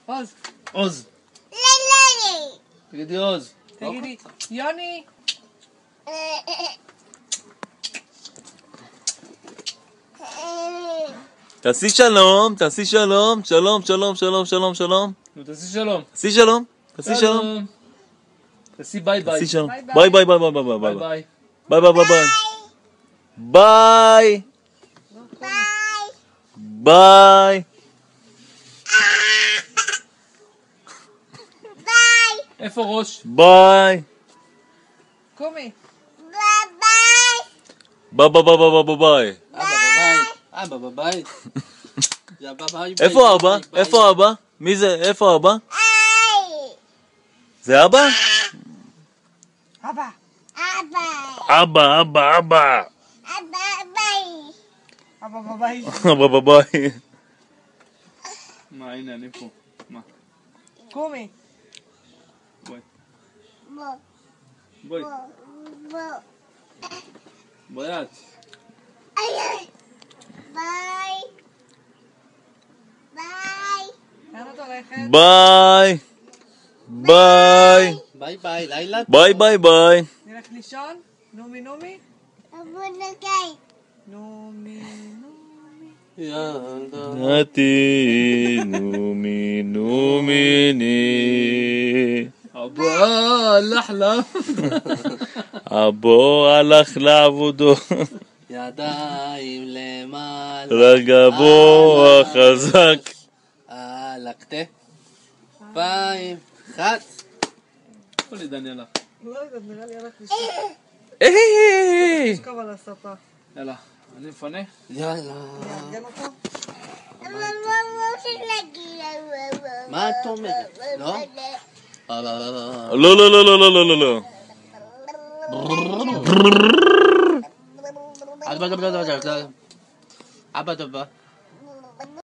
עוז. עוז. תגידי עוז. תגידי, יוני. תעשי שלום, תעשי שלום, שלום, שלום, שלום, שלום, שלום. נו, תעשי שלום. תעשי שלום, תעשי שלום. תעשי ביי ביי. תעשי שלום. ביי ביי ביי ביי ביי ביי ביי ביי. ביי. ביי ביי ביי ביי. ביי. איפה ראש? ביי. קומי. ביי ביי ביי ביי ביי ביי. אבא בבית. איפה אבא? איפה אבא? מי זה? איפה אבא? זה אבא? אבא. אבא, אבא, אבא. אבא בבית. אבא בבית. מה, הנה אני פה. מה? קומי. בואי. בואי. בואי את. לאן את הולכת? ביי. ביי. ביי ביי, לילה. ביי ביי ביי. נלך לישון? נומי נומי? נומי נומי. ילדה. נתי נומי נומיני. אבא, לחלה. אבו הלך לעבודו. ידיים למעלה. רגבו החזק. על הכתף. פעם אחת. איפה לי דניאלה? לא יודעת, נראה לי הלך לישון. תשכב על הספה. יאללה, אני מפנה. יאללה. נארגן אותו? מה את אומרת? לא? לא לא לא לא לא לא לא לא. אבא טובה.